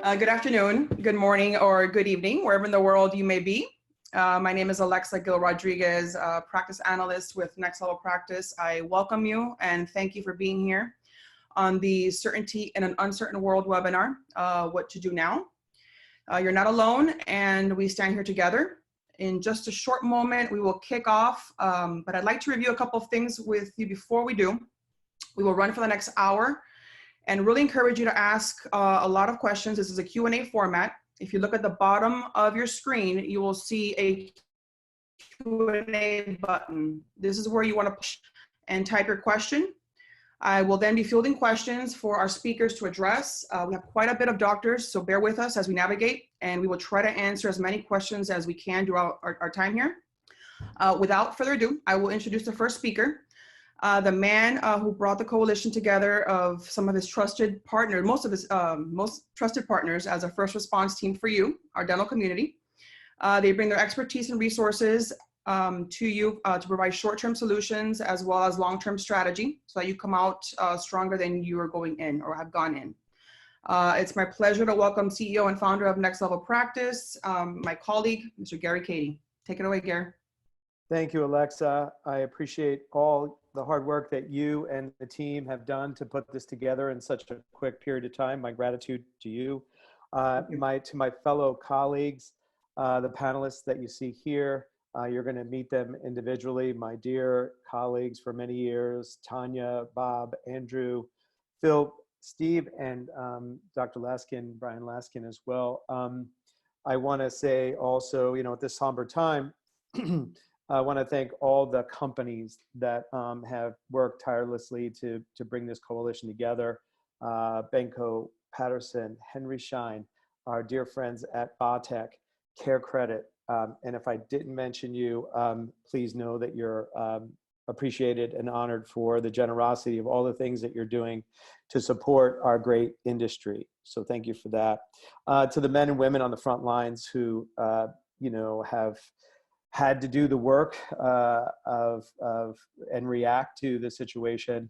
Good afternoon, good morning, or good evening, wherever in the world you may be. My name is Alexa Gil Rodriguez, practice analyst with NextLevel Practice. I welcome you and thank you for being here on the Certainty in an Uncertain World webinar, What to Do Now. You're not alone, and we stand here together. In just a short moment, we will kick off, but I'd like to review a couple of things with you before we do. We will run for the next hour and really encourage you to ask a lot of questions. This is a Q&A format. If you look at the bottom of your screen, you will see a Q&A button. This is where you want to push and type your question. I will then be fielding questions for our speakers to address. We have quite a bit of doctors, so bear with us as we navigate, and we will try to answer as many questions as we can throughout our time here. Without further ado, I will introduce the first speaker. The man who brought the coalition together of some of his trusted partners, most of his most trusted partners as a first response team for you, our dental community. They bring their expertise and resources to you to provide short-term solutions as well as long-term strategy so that you come out stronger than you are going in or have gone in. It's my pleasure to welcome CEO and founder of NextLevel Practice, my colleague, Mr. Gary Kadi. Take it away, Gary. Thank you, Alexa. I appreciate all the hard work that you and the team have done to put this together in such a quick period of time. My gratitude to you. To my fellow colleagues, the panelists that you see here, you're going to meet them individually. My dear colleagues for many years, Tanya, Bob, Andrew, Phil, Steve, and Dr. Laskin, Brian Laskin as well. I want to say also, at this somber time, I want to thank all the companies that have worked tirelessly to bring this coalition together. Benko, Patterson, Henry Schein, our dear friends at Botech, Care Credit. And if I didn't mention you, please know that you're appreciated and honored for the generosity of all the things that you're doing to support our great industry. So thank you for that. To the men and women on the front lines who, have had to do the work and react to the situation.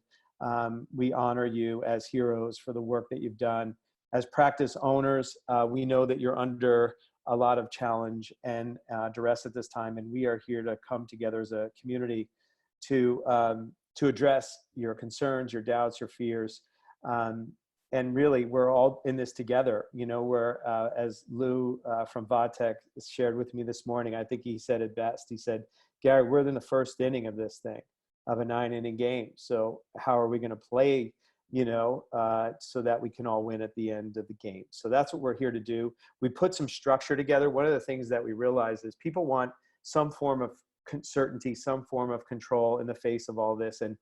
We honor you as heroes for the work that you've done. As practice owners, we know that you're under a lot of challenge and duress at this time, and we are here to come together as a community to address your concerns, your doubts, your fears. And really, we're all in this together. As Lou from Vodtech shared with me this morning, I think he said it best. He said, Gary, we're in the first inning of this thing, of a 9-inning game. So how are we going to play, so that we can all win at the end of the game? So that's what we're here to do. We put some structure together. One of the things that we realize is people want some form of certainty, some form of control in the face of all this. And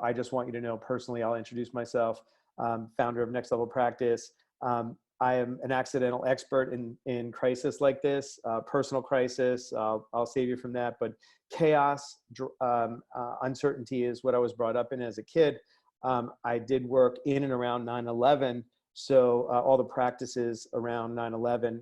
I just want you to know personally, I'll introduce myself, founder of NextLevel Practice. I am an accidental expert in crisis like this, personal crisis. I'll save you from that. But chaos, uncertainty is what I was brought up in as a kid. I did work in and around 9/11. So all the practices around 9/11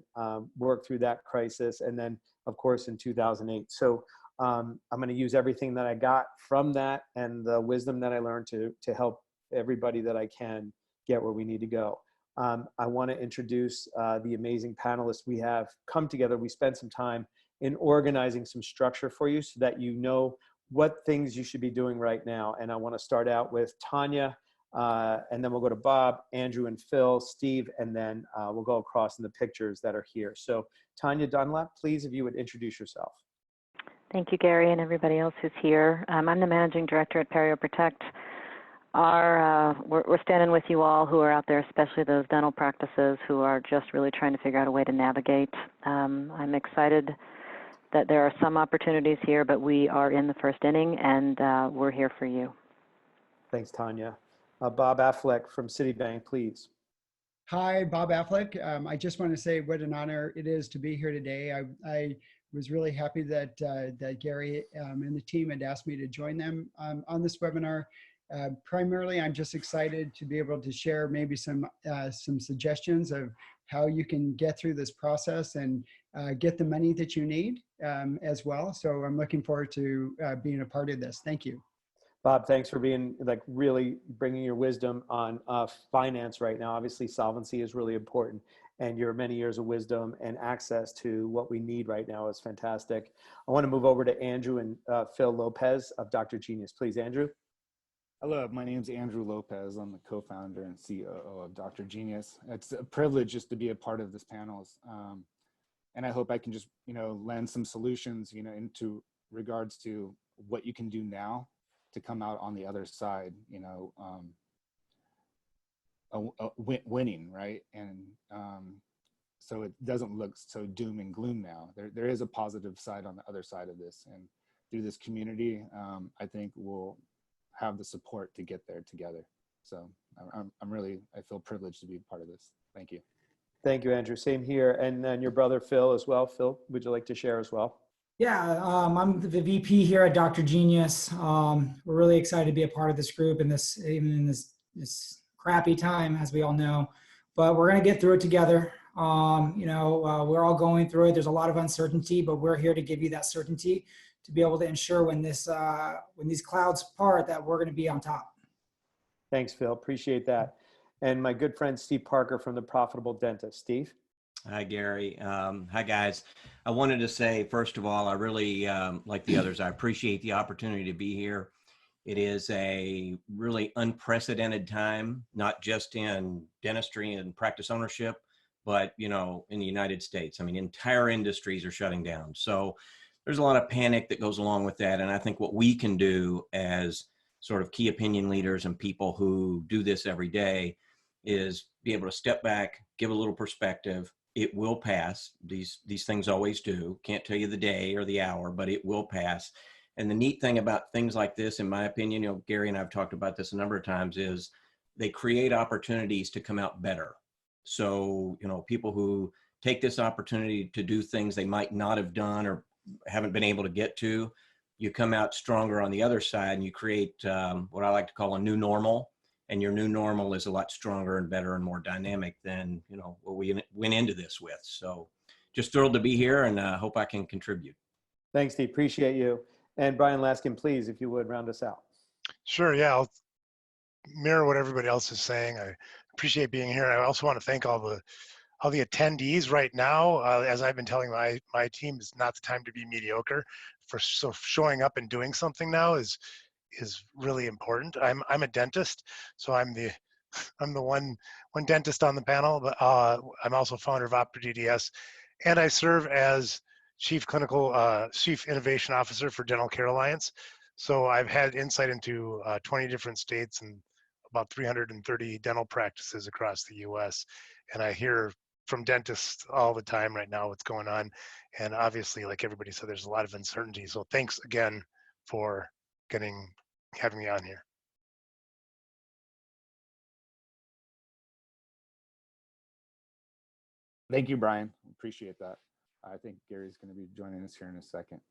worked through that crisis. And then, of course, in 2008. So I'm going to use everything that I got from that and the wisdom that I learned to help everybody that I can get where we need to go. I want to introduce the amazing panelists we have come together. We spent some time in organizing some structure for you so that you know what things you should be doing right now. And I want to start out with Tanya, and then we'll go to Bob, Andrew, and Phil, Steve, and then we'll go across in the pictures that are here. So Tanya Dunlap, please, if you would introduce yourself. Thank you, Gary, and everybody else who's here. I'm the managing director at PerioProtect. We're standing with you all who are out there, especially those dental practices who are just really trying to figure out a way to navigate. I'm excited that there are some opportunities here, but we are in the first inning, and we're here for you. Thanks, Tanya. Bob Affleck from CitiBank, please. Hi, Bob Affleck. I just want to say what an honor it is to be here today. I was really happy that Gary and the team had asked me to join them on this webinar. Primarily, I'm just excited to be able to share maybe some suggestions of how you can get through this process and get the money that you need as well. So I'm looking forward to being a part of this. Thank you. Bob, thanks for being like really bringing your wisdom on finance right now. Obviously, solvency is really important, and your many years of wisdom and access to what we need right now is fantastic. I want to move over to Andrew and Phil Lopez of Dr. Genius. Please, Andrew. Hello, my name is Andrew Lopez. I'm the co-founder and COO of Dr. Genius. It's a privilege just to be a part of this panel. And I hope I can just, lend some solutions, into regards to what you can do now to come out on the other side, winning, right? And so it doesn't look so doom and gloom now. There is a positive side on the other side of this. And through this community, I think we'll have the support to get there together. So I feel privileged to be part of this. Thank you. Thank you, Andrew. Same here. And then your brother, Phil, as well. Phil, would you like to share as well? Yeah, I'm the VP here at Dr. Genius. We're really excited to be a part of this group in this, even in this crappy time, as we all know. But we're going to get through it together. We're all going through it. There's a lot of uncertainty, but we're here to give you that certainty to be able to ensure when these clouds part that we're going to be on top. Thanks, Phil. Appreciate that. And my good friend, Steve Parker from The Profitable Dentist. Steve? Hi, Gary. Hi, guys. I wanted to say, first of all, I really, like the others, I appreciate the opportunity to be here. It is a really unprecedented time, not just in dentistry and practice ownership, but, in the United States. I mean, entire industries are shutting down. So there's a lot of panic that goes along with that. And I think what we can do as sort of key opinion leaders and people who do this every day is be able to step back, give a little perspective. It will pass. These things always do. Can't tell you the day or the hour, but it will pass. And the neat thing about things like this, in my opinion, Gary and I have talked about this a number of times, is they create opportunities to come out better. So, people who take this opportunity to do things they might not have done or haven't been able to get to, you come out stronger on the other side, and you create what I like to call a new normal. And your new normal is a lot stronger and better and more dynamic than, what we went into this with. So just thrilled to be here, and hope I can contribute. Thanks, Steve. Appreciate you. And Brian Laskin, please, if you would, round us out. Sure. Yeah, I'll mirror what everybody else is saying. I appreciate being here. I also want to thank all the attendees right now. As I've been telling my team, it's not the time to be mediocre. So showing up and doing something now is really important. I'm a dentist, so I'm the one dentist on the panel, but I'm also founder of OptoDDS, and I serve as Chief Innovation Officer for Dental Care Alliance. So I've had insight into 20 different states and about 330 dental practices across the U.S. And I hear from dentists all the time right now what's going on. And obviously, like everybody said, there's a lot of uncertainty. So thanks again for having me on here. Thank you, Brian. Appreciate that. I think Gary's going to be joining us here in a second.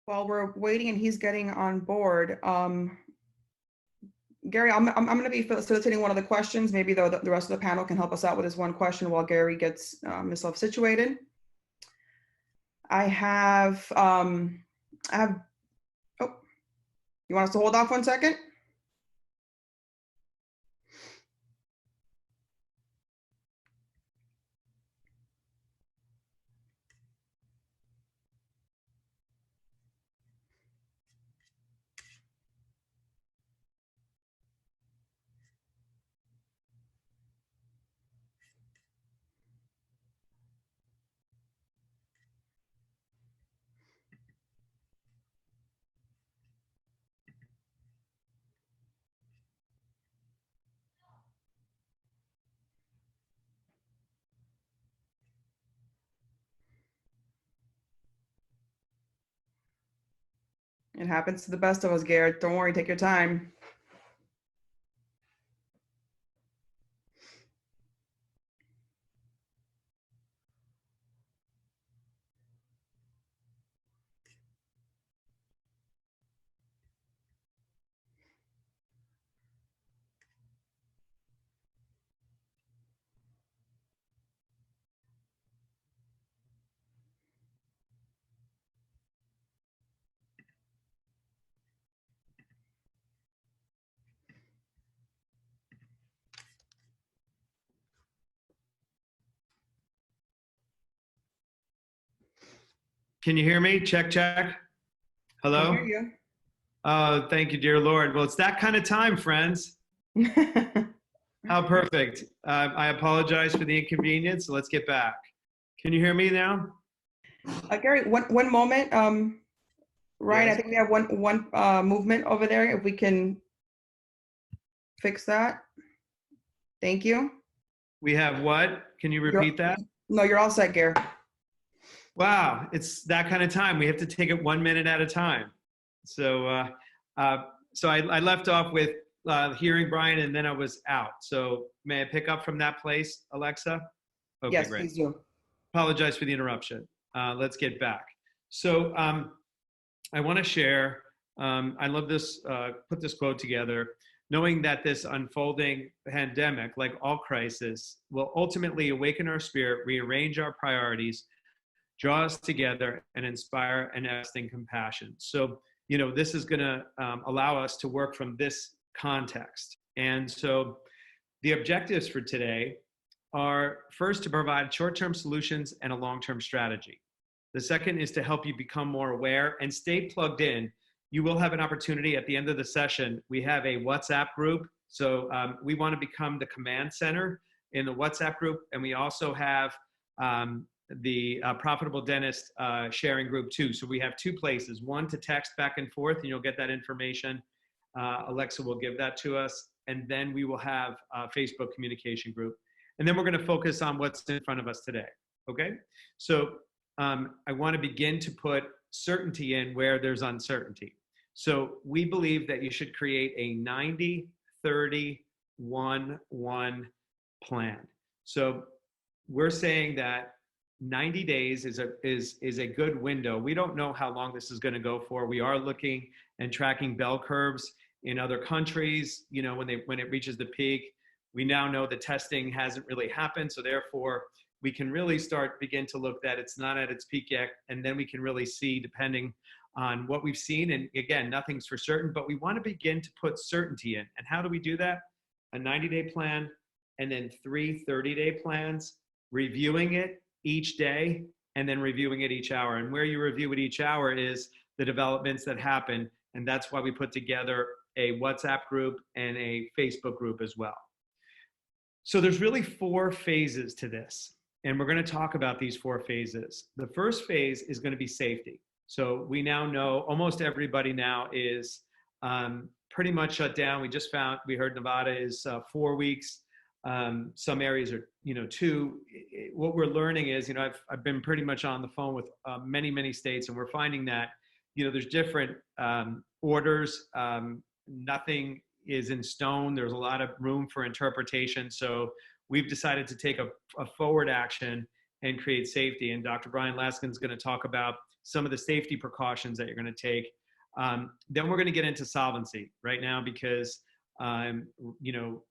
While we're waiting and he's getting on board, Gary, I'm going to be facilitating one of the questions. Maybe the rest of the panel can help us out with this one question while Gary gets himself situated. I have, oh, you want us to hold off 1 second? It happens to the best of us, Garrett. Don't worry, take your time. Can you hear me? Check, check. Hello? Can hear Oh, thank you, dear Lord. Well, it's that kind of time, friends. you. How perfect. I apologize for the inconvenience. Let's get back. Can you hear me now? Gary, one moment. Ryan, I Yes. think we have one movement over there. If we can fix that. Thank you. We have what? Can you repeat that? No, you're all set, Gary. Wow, it's that kind of time. We have to take it 1 minute at a time. So, I left off with hearing Brian, and then I was out. So, may I pick up from that place, Alexa? Okay, Yes, great. please do. Apologize for the interruption. Let's get back. So, I want to share. I love this. Put this quote together. Knowing that this unfolding pandemic, like all crises, will ultimately awaken our spirit, rearrange our priorities, draw us together, and inspire an everlasting compassion. So, this is going to allow us to work from this context. And so the objectives for today are first to provide short-term solutions and a long-term strategy. The second is to help you become more aware and stay plugged in. You will have an opportunity at the end of the session. We have a WhatsApp group. So we want to become the command center in the WhatsApp group. And we also have the Profitable Dentist sharing group too. So we have two places, one to text back and forth, and you'll get that information. Alexa will give that to us. And then we will have a Facebook communication group. And then we're going to focus on what's in front of us today. Okay? So I want to begin to put certainty in where there's uncertainty. So we believe that you should create a 90-30-1-1 plan. So we're saying that 90 days is a good window. We don't know how long this is going to go for. We are looking and tracking bell curves in other countries. When it reaches the peak, we now know the testing hasn't really happened. So therefore, we can really begin to look that it's not at its peak yet. And then we can really see, depending on what we've seen. And again, nothing's for certain, but we want to begin to put certainty in. And how do we do that? A 90-day plan, and then 3 30-day plans, reviewing it each day, and then reviewing it each hour. And where you review it each hour is the developments that happen. And that's why we put together a WhatsApp group and a Facebook group as well. So there's really 4 phases to this. And we're going to talk about these 4 phases. The first phase is going to be safety. So we now know almost everybody now is pretty much shut down. We heard Nevada is 4 weeks. Some areas are, 2. What we're learning is, I've been pretty much on the phone with many states, and we're finding that, there's different orders. Nothing is in stone. There's a lot of room for interpretation. So we've decided to take a forward action and create safety. And Dr. Brian Laskin is going to talk about some of the safety precautions that you're going to take. Then we're going to get into solvency right now, because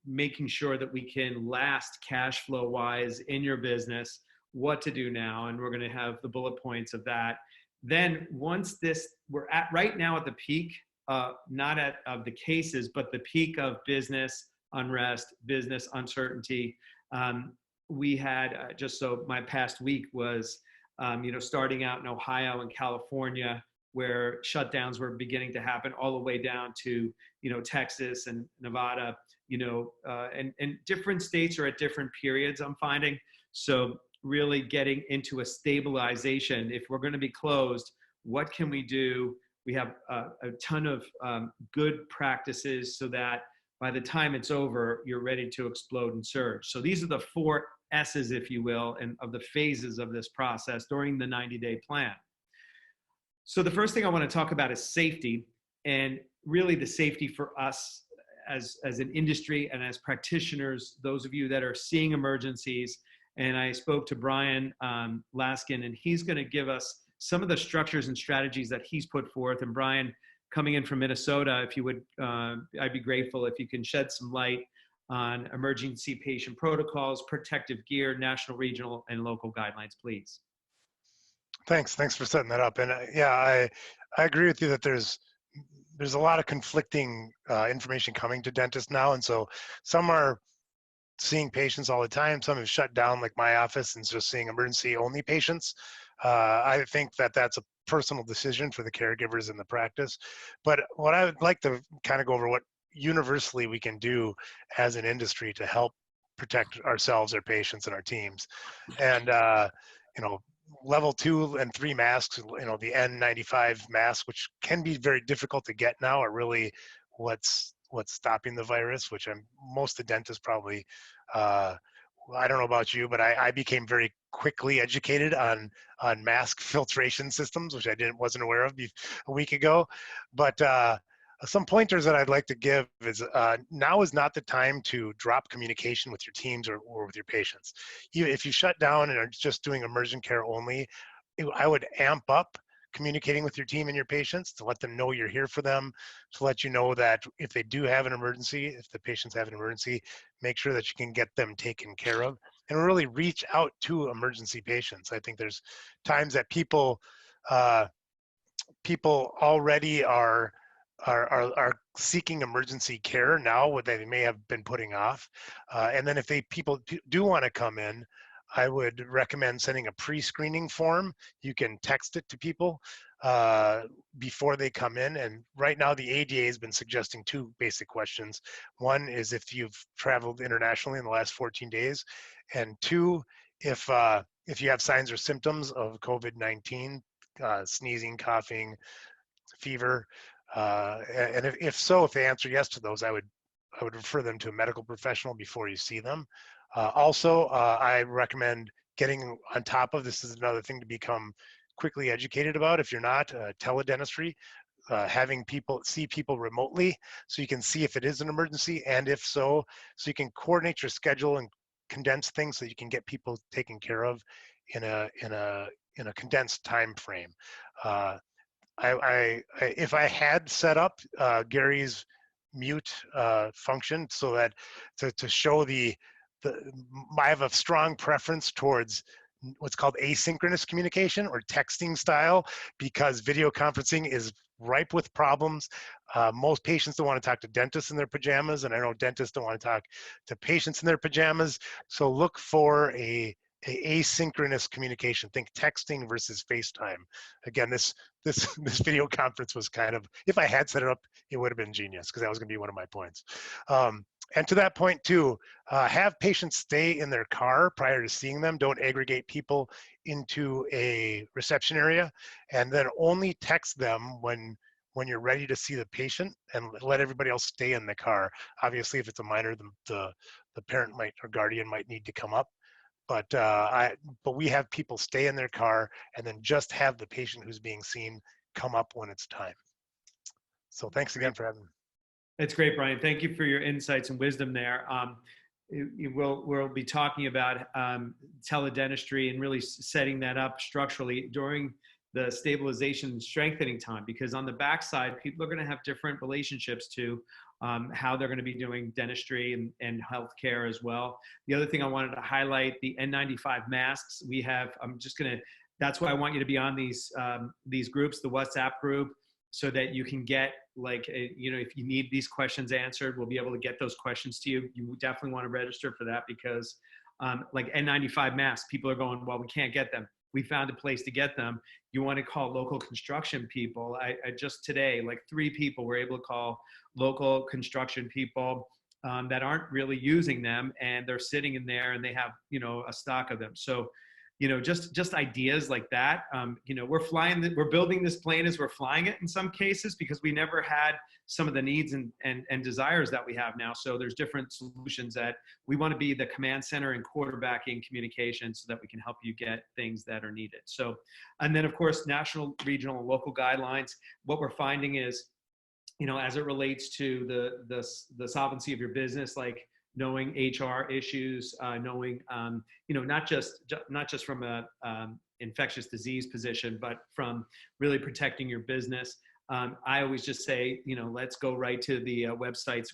making sure that we can last cash flow wise in your business, what to do now. And we're going to have the bullet points of that. Then once we're right now at the peak, not of the cases, but the peak of business unrest, business uncertainty. We had my past week was, starting out in Ohio and California, where shutdowns were beginning to happen, all the way down to, Texas and Nevada, and different states are at different periods, I'm finding. So really getting into a stabilization. If we're going to be closed, what can we do? We have a ton of good practices so that by the time it's over, you're ready to explode and surge. So these are the 4 S's, if you will, and of the phases of this process during the 90-day plan. So the first thing I want to talk about is safety, and really the safety for us as an industry and as practitioners, those of you that are seeing emergencies. And I spoke to Brian Laskin, and he's going to give us some of the structures and strategies that he's put forth. And Brian, coming in from Minnesota, if you would, I'd be grateful if you can shed some light on emergency patient protocols, protective gear, national, regional, and local guidelines, please. Thanks for setting that up. And I agree with you that there's a lot of conflicting information coming to dentists now. And so some are seeing patients all the time. Some have shut down, like my office, and just seeing emergency only patients. I think that that's a personal decision for the caregivers in the practice. But what I would like to kind of go over what universally we can do as an industry to help protect ourselves, our patients, and our teams. And, you know, level 2 and 3 masks, you know, the N95 mask, which can be very difficult to get now, are really what's stopping the virus, which most of the dentists probably, I don't know about you, but I became very quickly educated on mask filtration systems, which I wasn't aware of a week ago. But some pointers that I'd like to give is now is not the time to drop communication with your teams or with your patients. If you shut down and are just doing emergent care only, I would amp up communicating with your team and your patients to let them know you're here for them, to let you know that if they do have an emergency, if the patients have an emergency, make sure that you can get them taken care of and really reach out to emergency patients. I think there's times that people already are seeking emergency care now, what they may have been putting off. And then if people do want to come in, I would recommend sending a pre-screening form. You can text it to people before they come in. And right now the ADA has been suggesting 2 basic questions. One is if you've traveled internationally in the last 14 days. And 2, if you have signs or symptoms of COVID-19, sneezing, coughing, fever. And if they answer yes to those, I would refer them to a medical professional before you see them. Also, I recommend getting on top of this. Is another thing to become quickly educated about. If you're not, teledentistry, having people see people remotely so you can see if it is an emergency, and if so you can coordinate your schedule and condense things so you can get people taken care of in a condensed time frame. If I had set up Gary's mute function so that to show I have a strong preference towards what's called asynchronous communication or texting style, because video conferencing is ripe with problems. Most patients don't want to talk to dentists in their pajamas, and I know dentists don't want to talk to patients in their pajamas. So look for a asynchronous communication. Think texting versus FaceTime. Again, this video conference was kind of, if I had set it up, it would have been genius, because that was going to be one of my points. And to that point too, have patients stay in their car prior to seeing them. Don't aggregate people into a reception area, and then only text them when you're ready to see the patient, and let everybody else stay in the car. Obviously, if it's a minor, the parent or guardian might need to come up. But we have people stay in their car and then just have the patient who's being seen come up when it's time. So thanks again for having me. That's great, Brian. Thank you for your insights and wisdom there. We'll be talking about teledentistry and really setting that up structurally during the stabilization and strengthening time, because on the backside, people are going to have different relationships to how they're going to be doing dentistry and healthcare as well. The other thing I wanted to highlight, the N95 masks we have. That's why I want you to be on these groups, the WhatsApp group, so that you can get if you need these questions answered, we'll be able to get those questions to you. You definitely want to register for that, because like N95 masks, people are going, well, we can't get them. We found a place to get them. You want to call local construction people. I just today, like 3 people were able to call local construction people that aren't really using them, and they're sitting in there and they have, a stock of them. So, just ideas like that. We're building this plane as we're flying it in some cases, because we never had some of the needs and desires that we have now. So there's different solutions that we want to be the command center and quarterbacking communication so that we can help you get things that are needed. So, and then of course, national, regional, and local guidelines. What we're finding is, as it relates to the solvency of your business, like knowing HR issues, knowing, not just from a infectious disease position, but from really protecting your business. I always just say, let's go right to the websites.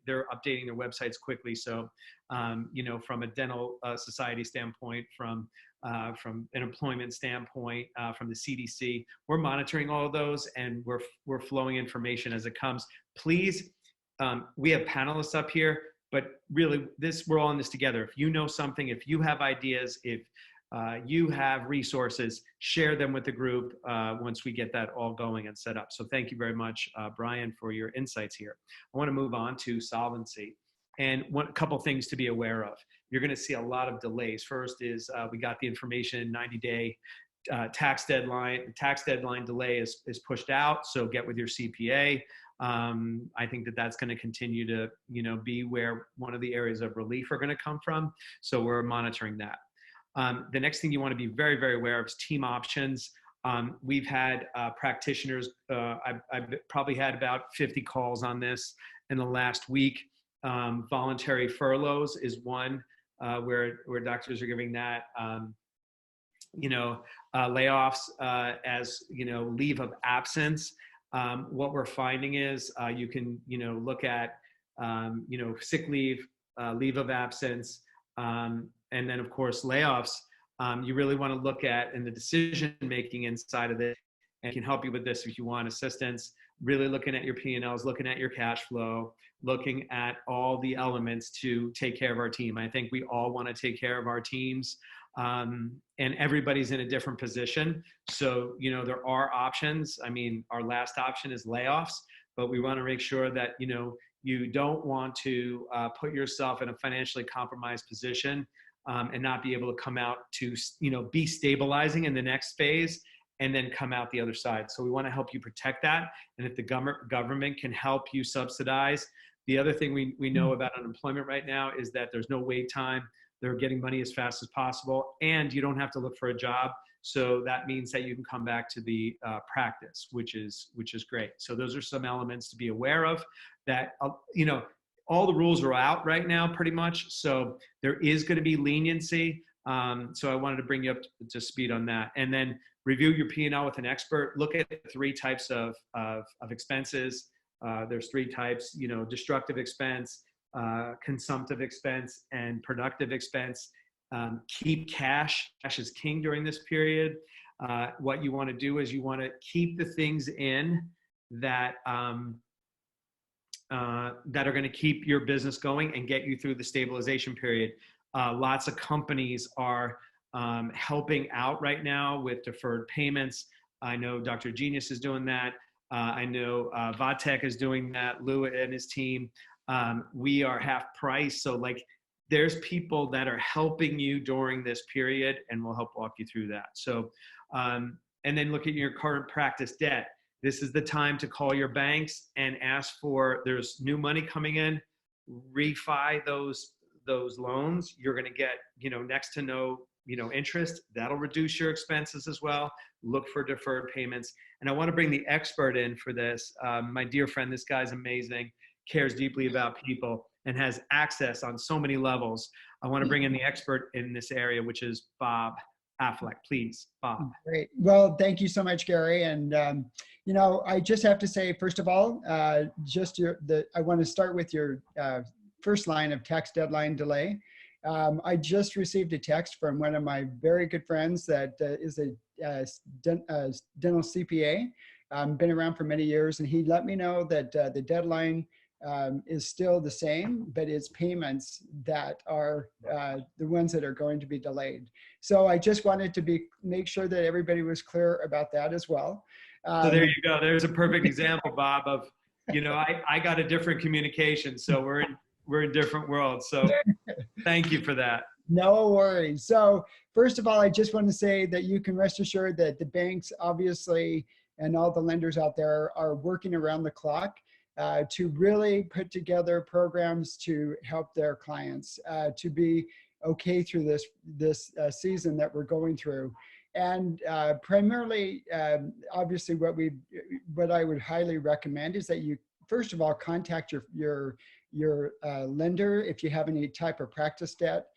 They're updating their websites quickly. So, from a dental society standpoint, from an employment standpoint, from the CDC, we're monitoring all of those, and we're flowing information as it comes. Please, we have panelists up here. but really we're all in this together. If you know something, if you have ideas, if you have resources, share them with the group once we get that all going and set up. So thank you very much, Brian, for your insights here. I want to move on to solvency. And a couple things to be aware of. You're going to see a lot of delays. First is we got the information 90-day tax deadline. Tax deadline delay is pushed out, so get with your CPA. I think that's going to continue to be where one of the areas of relief are going to come from. So we're monitoring that. The next thing you want to be very, very aware of is team options. We've had practitioners, I've probably had about 50 calls on this in the last week. Voluntary furloughs is one where doctors are giving that, layoffs as, leave of absence. What we're finding is you can, look at, sick leave, leave of absence, and then of course layoffs. You really want to look at in the decision making inside of it, and can help you with this if you want assistance. Really looking at your P&Ls, looking at your cash flow, looking at all the elements to take care of our team. I think we all want to take care of our teams, and everybody's in a different position. So, there are options. I mean, our last option is layoffs, but we want to make sure that, you don't want to put yourself in a financially compromised position and not be able to come out to, be stabilizing in the next phase and then come out the other side. So we want to help you protect that. And if the government can help you subsidize. The other thing we know about unemployment right now is that there's no wait time. They're getting money as fast as possible, and you don't have to look for a job. So that means that you can come back to the practice, which is great. So those are some elements to be aware of. That all the rules are out right now, pretty much. So there is going to be leniency. So I wanted to bring you up to speed on that, and then review your P&L with an expert. Look at 3 types of expenses. There's 3 types, destructive expense, consumptive expense, and productive expense. Keep cash. Cash is king during this period. What you want to do is you want to keep the things in that that are going to keep your business going and get you through the stabilization period. Lots of companies are helping out right now with deferred payments. I know Dr. Genius is doing that. I know Vatech is doing that, Lou and his team. We are half price. So there's people that are helping you during this period, and we'll help walk you through that. So, and then look at your current practice debt. This is the time to call your banks and ask for, there's new money coming in, refi those loans. You're going to get, next to no, interest. That'll reduce your expenses as well. Look for deferred payments. And I want to bring the expert in for this. My dear friend, this guy's amazing, cares deeply about people, and has access on so many levels. I want to bring in the expert in this area, which is Bob Affleck. Please, Bob. Great. Well, thank you so much, Gary. And, I just have to say, first of all, I want to start with your first line of tax deadline delay. I just received a text from one of my very good friends that is a dental CPA, been around for many years, and he let me know that the deadline is still the same, but it's payments that are the ones that are going to be delayed. So I just wanted to make sure that everybody was clear about that as well. So there you go. There's a perfect example, Bob, of, I got a different communication. So we're in different worlds. So thank you for that. No worries. So first of all, I just want to say that you can rest assured that the banks, obviously, and all the lenders out there are working around the clock to really put together programs to help their clients to be okay through this season that we're going through. And primarily, obviously, what I would highly recommend is that you, first of all, contact your lender if you have any type of practice debt.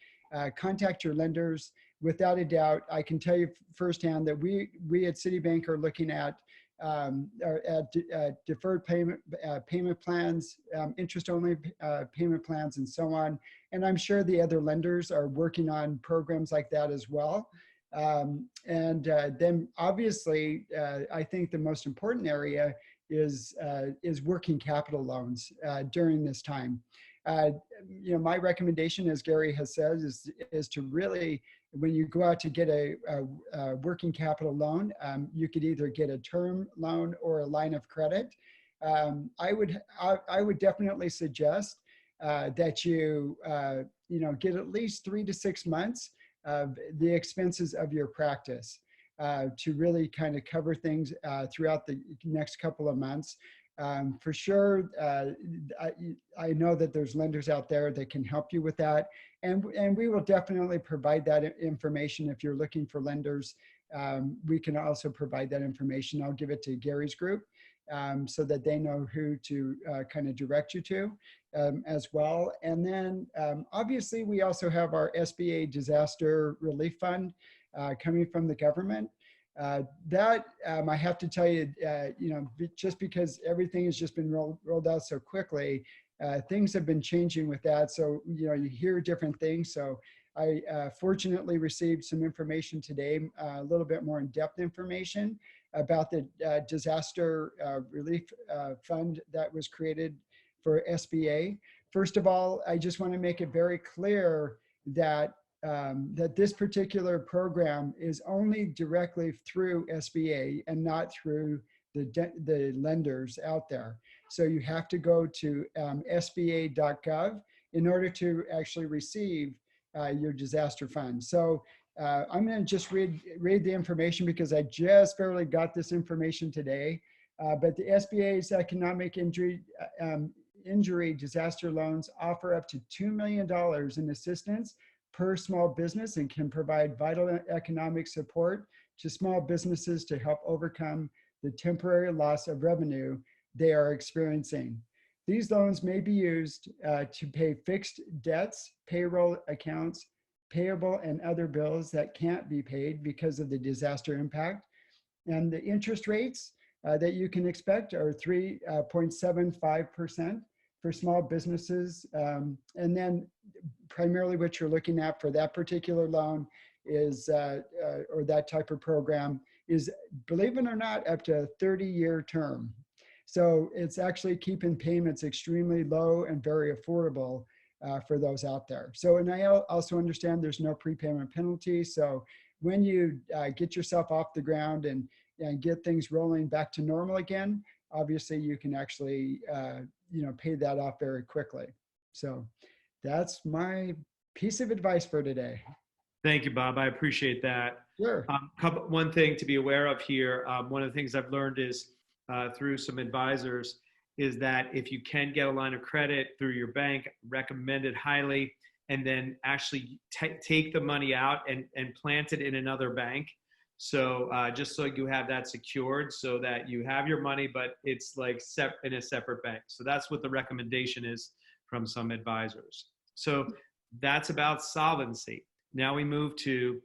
Contact your lenders. Without a doubt, I can tell you firsthand that we at CitiBank are looking at deferred payment plans, interest-only payment plans, and so on. And I'm sure the other lenders are working on programs like that as well. Then obviously, I think the most important area is working capital loans during this time. you know, my recommendation, as Gary has said, is to really, when you go out to get a working capital loan, you could either get a term loan or a line of credit. I would definitely suggest that you you know, get at least 3 to 6 months of the expenses of your practice to really kind of cover things throughout the next couple of months. For sure, I know that there's lenders out there that can help you with that. And we will definitely provide that information if you're looking for lenders. We can also provide that information. I'll give it to Gary's group so that they know who to kind of direct you to as well. And then obviously we also have our SBA Disaster Relief Fund coming from the government. That I have to tell you, you know, just because everything has just been rolled out so quickly, things have been changing with that. So, you know, you hear different things. So I fortunately received some information today, a little bit more in-depth information about the disaster relief fund that was created for SBA. First of all, I just want to make it very clear that that this particular program is only directly through SBA and not through the lenders out there. So you have to go to sba.gov in order to actually receive your disaster fund. So I'm going to just read the information because I just barely got this information today. But the SBA's economic injury disaster loans offer up to $2 million in assistance per small business and can provide vital economic support to small businesses to help overcome the temporary loss of revenue they are experiencing. These loans may be used to pay fixed debts, payroll accounts, payable and other bills that can't be paid because of the disaster impact. And the interest rates that you can expect are 3.75% for small businesses. And then primarily what you're looking at for that particular loan is, or that type of program is, believe it or not, up to a 30-year term. So it's actually keeping payments extremely low and very affordable for those out there. So, and I also understand there's no prepayment penalty. So when you get yourself off the ground and get things rolling back to normal again, obviously you can actually, you know, pay that off very quickly. So that's my piece of advice for today. Thank you, Bob. I appreciate that. Sure. One thing to be aware of here, one of the things I've learned is through some advisors is that if you can get a line of credit through your bank, recommend it highly, and then actually take the money out and plant it in another bank. So just so you have that secured so that you have your money, but it's like in a separate bank. So that's what the recommendation is from some advisors. So that's about solvency. Now we move to,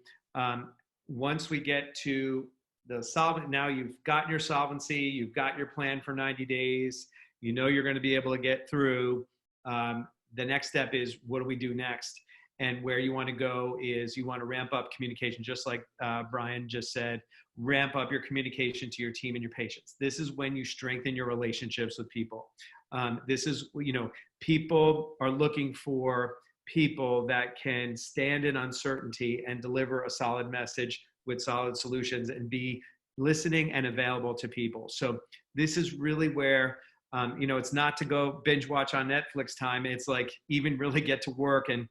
once we get to the solvent, now you've got your solvency, you've got your plan for 90 days, you know you're going to be able to get through. The next step is, what do we do next? And where you want to go is you want to ramp up communication, just like Brian just said, ramp up your communication to your team and your patients. This is when you strengthen your relationships with people. This is, you know, people are looking for people that can stand in uncertainty and deliver a solid message with solid solutions and be listening and available to people. So this is really where, you know, it's not to go binge watch on Netflix time. It's like even really get to work and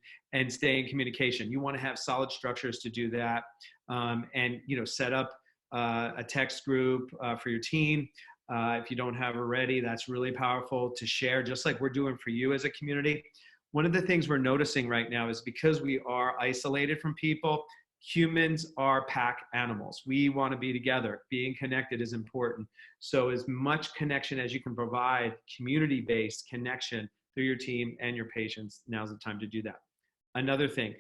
stay in communication. You want to have solid structures to do that. And, you know, set up a text group for your team. If you don't have already, that's really powerful to share, just like we're doing for you as a community. One of the things we're noticing right now is because we are isolated from people, humans are pack animals. We want to be together. Being connected is important. So as much connection as you can provide, community-based connection through your team and your patients, now's the time to do that. Another thing,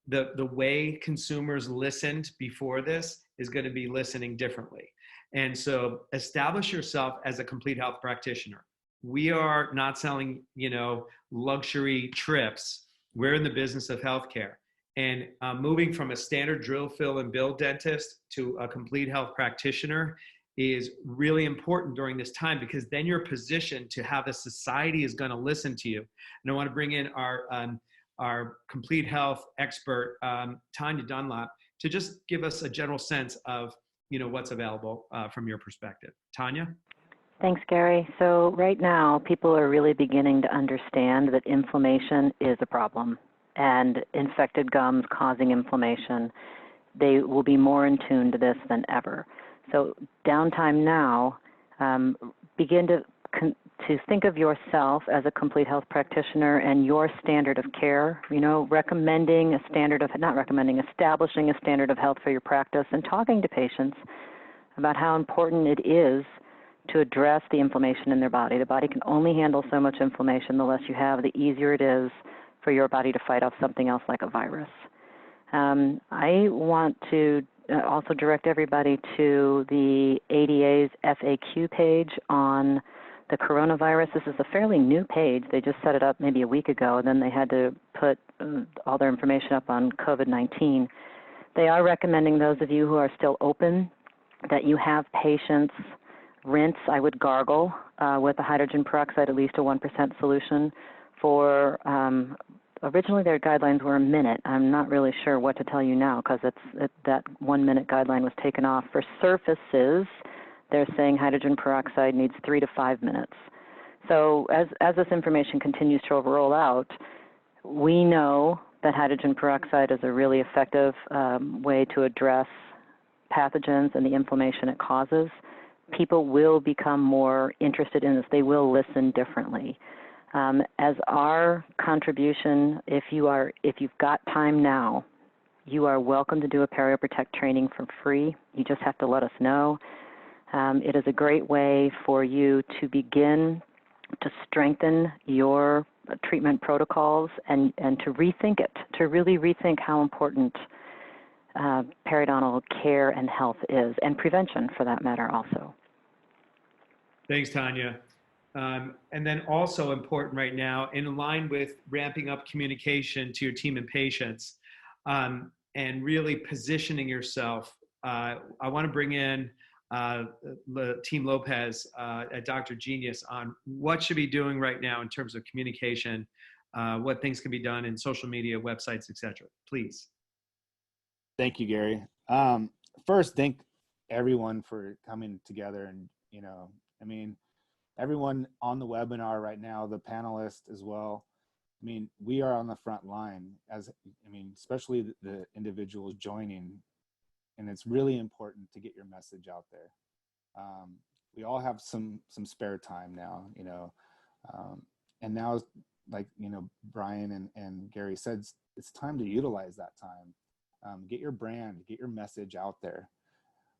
the way consumers listened before this is going to be listening differently. And so establish yourself as a complete health practitioner. We are not selling, you know, luxury trips. We're in the business of healthcare. And moving from a standard drill, fill, and bill dentist to a complete health practitioner is really important during this time, because then you're positioned to how the society is going to listen to you. And I want to bring in our complete health expert, Tanya Dunlap, to just give us a general sense of, what's available from your perspective. Tanya? Thanks, Gary. So right now, people are really beginning to understand that inflammation is a problem, and infected gums causing inflammation. They will be more in tune to this than ever. So downtime now, begin to think of yourself as a complete health practitioner and your standard of care, establishing a standard of health for your practice, and talking to patients about how important it is to address the inflammation in their body. The body can only handle so much inflammation. The less you have, the easier it is for your body to fight off something else like a virus. I want to also direct everybody to the ADA's FAQ page on the coronavirus. This is a fairly new page. They just set it up maybe a week ago, and then they had to put all their information up on COVID-19. They are recommending, those of you who are still open, that you have patients rinse. I would gargle with a hydrogen peroxide, at least a 1% solution for, originally their guidelines were a minute. I'm not really sure what to tell you now, because that 1 minute guideline was taken off. For surfaces, they're saying hydrogen peroxide needs 3 to 5 minutes. So as this information continues to roll out, we know that hydrogen peroxide is a really effective way to address pathogens and the inflammation it causes. People will become more interested in this. They will listen differently. As our contribution, if you've got time now, you are welcome to do a PerioProtect training for free. You just have to let us know. It is a great way for you to begin to strengthen your treatment protocols and to rethink it, to really rethink how important periodontal care and health is, and prevention for that matter also. Thanks, Tanya. And then also important right now, in line with ramping up communication to your team and patients, and really positioning yourself, I want to bring in Team Lopez at Dr. Genius on what should be doing right now in terms of communication, what things can be done in social media, websites, etc. Please. Thank you, Gary. First, thank everyone for coming together, and everyone on the webinar right now, the panelists as well. We are on the front line, especially the individuals joining, and it's really important to get your message out there. We all have some spare time now, and now, like, Brian and Gary said, it's time to utilize that time. Get your brand, get your message out there.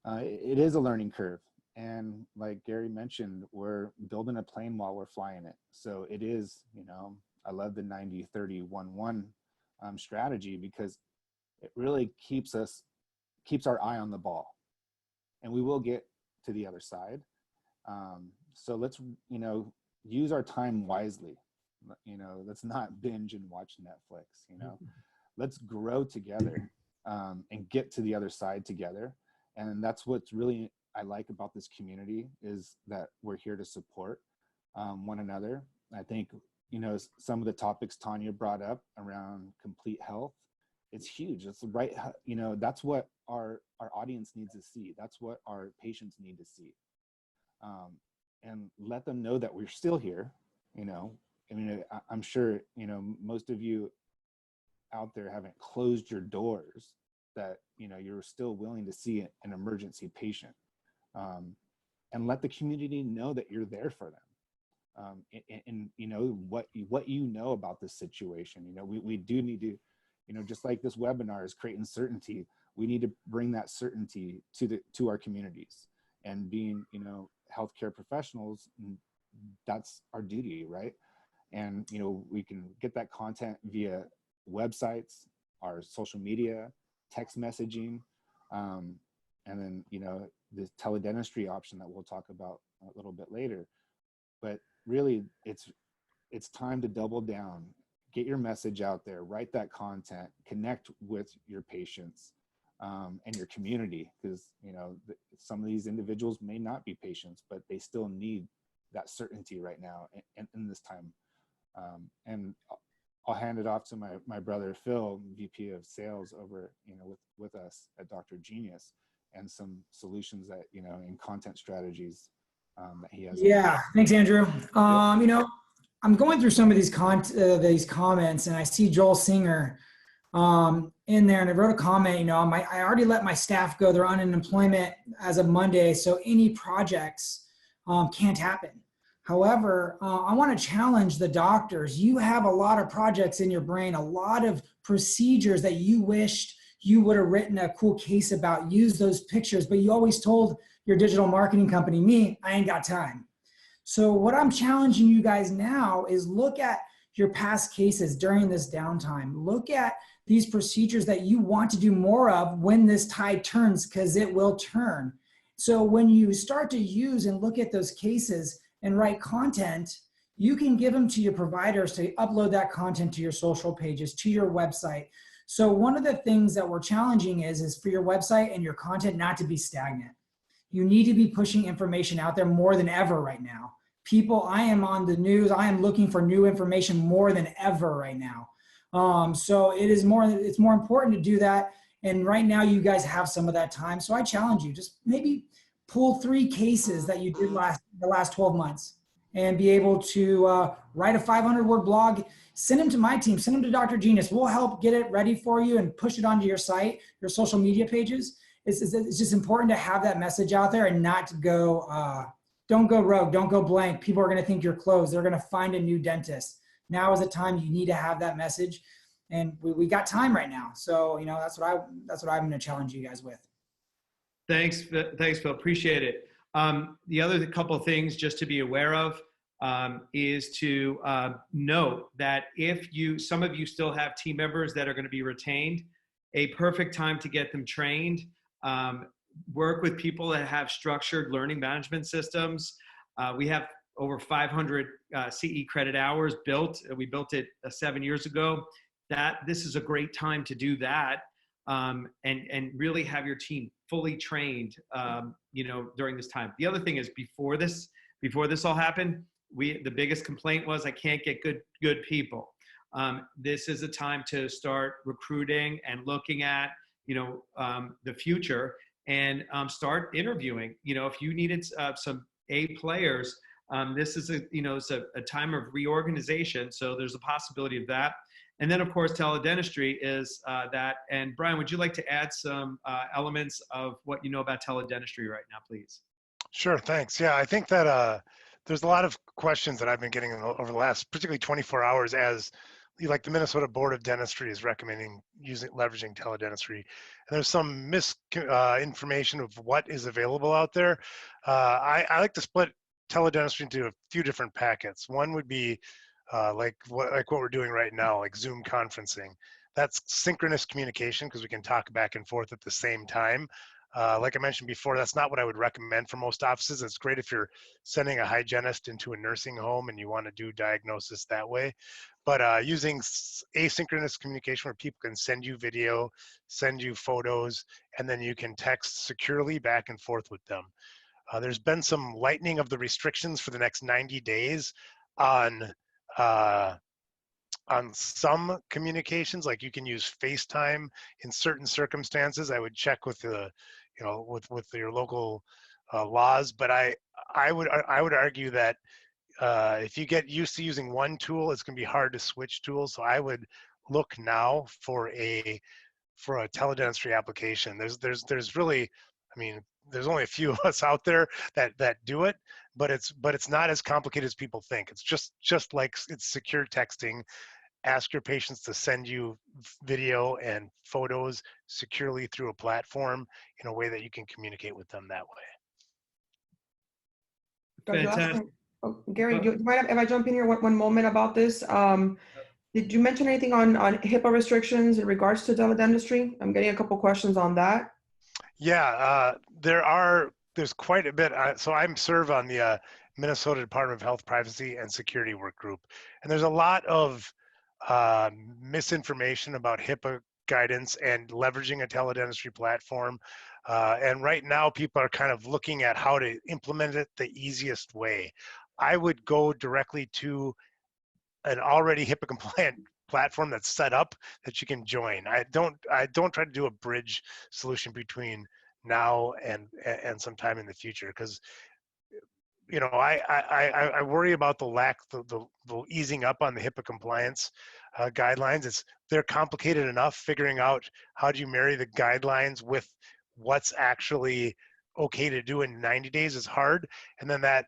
It is a learning curve. And like Gary mentioned, we're building a plane while we're flying it. So it is, I love the 90-30-1-1 strategy, because it really keeps our eye on the ball, and we will get to the other side. So let's, use our time wisely. Let's not binge and watch Netflix, let's grow together and get to the other side together. And that's what's really I like about this community, is that we're here to support one another. I think, some of the topics Tanya brought up around complete health, it's huge. It's right. That's what our audience needs to see. That's what our patients need to see. And let them know that we're still here. I'm sure, most of you out there haven't closed your doors, that, you're still willing to see an emergency patient. And let the community know that you're there for them. And what you know about this situation. We do need to, just like this webinar is creating certainty, we need to bring that certainty to our communities. And being, healthcare professionals, that's our duty, right? And we can get that content via websites, our social media, text messaging, and then the teledentistry option that we'll talk about a little bit later. But really, it's time to double down, get your message out there, write that content, connect with your patients, and your community, because some of these individuals may not be patients, but they still need that certainty right now in this time. And I'll hand it off to my brother Phil, VP of Sales over with us at Dr. Genius, and some solutions that in content strategies that he has. Yeah, thanks, Andrew. I'm going through some of these comments, and I see Joel Singer in there, and I wrote a comment. I already let my staff go; they're on unemployment as of Monday, so any projects can't happen. However, I want to challenge the doctors. You have a lot of projects in your brain, a lot of procedures that you wished you would have written a cool case about. Use those pictures, but you always told your digital marketing company, me, I ain't got time. So what I'm challenging you guys now is look at your past cases during this downtime. Look at these procedures that you want to do more of when this tide turns, because it will turn. So when you start to use and look at those cases and write content, you can give them to your providers to upload that content to your social pages, to your website. So one of the things that we're challenging is for your website and your content not to be stagnant. You need to be pushing information out there more than ever right now. People, I am on the news. I am looking for new information more than ever right now. So it's more important to do that. And right now you guys have some of that time. So I challenge you, just maybe pull 3 cases that you did the last 12 months and be able to write a 500-word blog, send them to my team, send them to Dr. Genius. We'll help get it ready for you and push it onto your site, your social media pages. It's just important to have that message out there and not to go, don't go rogue, don't go blank. People are going to think you're closed. They're going to find a new dentist. Now is the time you need to have that message. And we got time right now. So, that's what I'm going to challenge you guys with. Thanks, Phil. Appreciate it. The other couple of things just to be aware of is to note that if some of you still have team members that are going to be retained, a perfect time to get them trained. Work with people that have structured learning management systems. We have over 500 CE credit hours built. We built it 7 years ago. This is a great time to do that. And really have your team fully trained, during this time. The other thing is before this all happened, the biggest complaint was I can't get good people. This is a time to start recruiting and looking at, the future and start interviewing. If you needed some A players, this is a time of reorganization. So there's a possibility of that. And then, of course, teledentistry is that. And Brian, would you like to add some elements of what you know about teledentistry right now, please? Sure, thanks. Yeah, I think that there's a lot of questions that I've been getting over the last, particularly 24 hours, as like the Minnesota Board of Dentistry is recommending leveraging teledentistry. And there's some misinformation of what is available out there. I like to split teledentistry into a few different packets. One would be like what we're doing right now, like Zoom conferencing. That's synchronous communication because we can talk back and forth at the same time. Like I mentioned before, that's not what I would recommend for most offices. It's great if you're sending a hygienist into a nursing home and you want to do diagnosis that way. But using asynchronous communication where people can send you video, send you photos, and then you can text securely back and forth with them. There's been some lightening of the restrictions for the next 90 days on some communications, like you can use FaceTime in certain circumstances. I would check with the, with your local laws. But I would argue that if you get used to using one tool, it's going to be hard to switch tools. So I would look now for a teledentistry application. There's really, there's only a few of us out there that do it, but it's not as complicated as people think. It's just like it's secure texting. Ask your patients to send you video and photos securely through a platform in a way that you can communicate with them that way. Fantastic. Gary, do you mind if I jump in here one moment about this? Did you mention anything on HIPAA restrictions in regards to teledentistry? I'm getting a couple questions on that. Yeah, there's quite a bit. So I serve on the Minnesota Department of Health, Privacy, and Security Work Group, and there's a lot of misinformation about HIPAA guidance and leveraging a teledentistry platform. And right now, people are kind of looking at how to implement it the easiest way. I would go directly to an already HIPAA compliant platform that's set up that you can join. I don't try to do a bridge solution between now and sometime in the future, because you know, I worry about the easing up on the HIPAA compliance guidelines. They're complicated enough. Figuring out how do you marry the guidelines with what's actually okay to do in 90 days is hard. And then that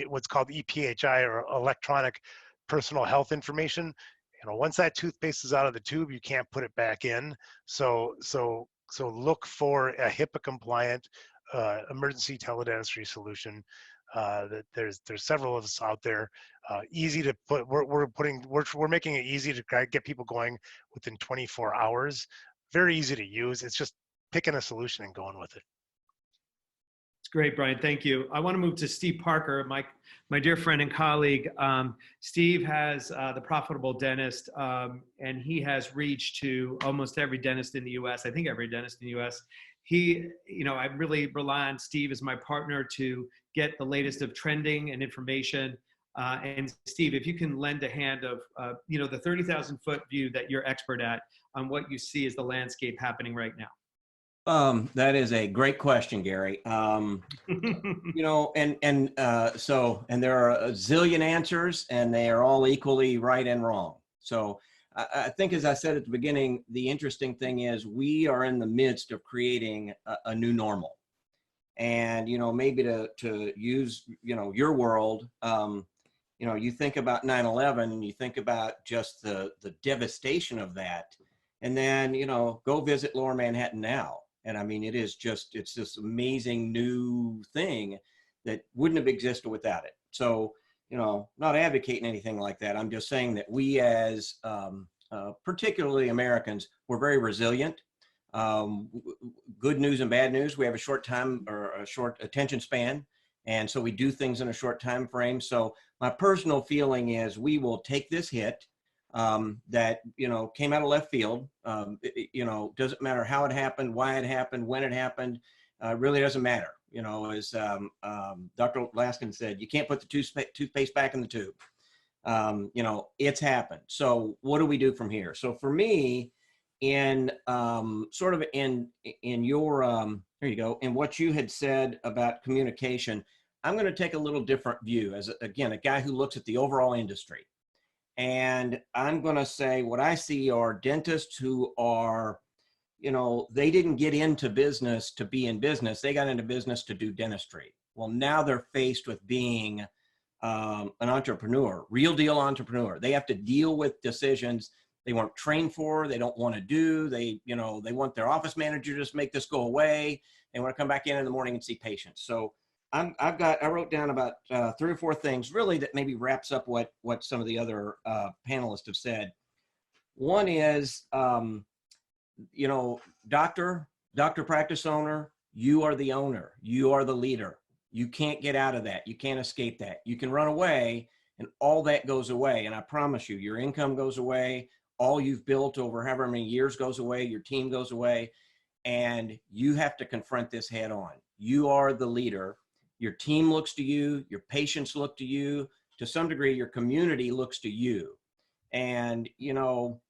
what's called EPHI, or electronic personal health information. You know, once that toothpaste is out of the tube, you can't put it back in. So look for a HIPAA compliant emergency teledentistry solution. That there's several of us out there. Easy to put. We're making it easy to get people going within 24 hours. Very easy to use. It's just picking a solution and going with it. It's great, Brian. Thank you. I want to move to Steve Parker, my dear friend and colleague. Steve has the Profitable Dentist, and he has reached to almost every dentist in the U.S. I think every dentist in the U.S. I really rely on Steve as my partner to get the latest of trending and information. And Steve, if you can lend a hand of, the 30,000-foot view that you're expert at on what you see as the landscape happening right now. That is a great question, Gary. And there are a zillion answers, and they are all equally right and wrong. So I think, as I said at the beginning, the interesting thing is we are in the midst of creating a new normal. And, maybe to use, your world, you think about 9/11 and you think about just the devastation of that. And then, go visit Lower Manhattan now. And I mean, it's this amazing new thing that wouldn't have existed without it. So, not advocating anything like that. I'm just saying that we as particularly Americans, we're very resilient. Good news and bad news. We have a short time or a short attention span. And so we do things in a short time frame. So my personal feeling is we will take this hit that, came out of left field. Doesn't matter how it happened, why it happened, when it happened, really doesn't matter. As Dr. Laskin said, you can't put the toothpaste back in the tube. It's happened. So what do we do from here? So for me, in your, there you go, in what you had said about communication, I'm going to take a little different view as, again, a guy who looks at the overall industry. And I'm going to say what I see are dentists who are, they didn't get into business to be in business. They got into business to do dentistry. Well, now they're faced with being an entrepreneur, real deal entrepreneur. They have to deal with decisions they weren't trained for, they don't want to do. They want their office manager to just make this go away. They want to come back in the morning and see patients. So I wrote down about 3 or 4 things really that maybe wraps up what some of the other panelists have said. One is, doctor practice owner, you are the owner, you are the leader. You can't get out of that. You can't escape that. You can run away and all that goes away. And I promise you, your income goes away. All you've built over however many years goes away. Your team goes away. And you have to confront this head on. You are the leader. Your team looks to you. Your patients look to you. To some degree, your community looks to you. And, you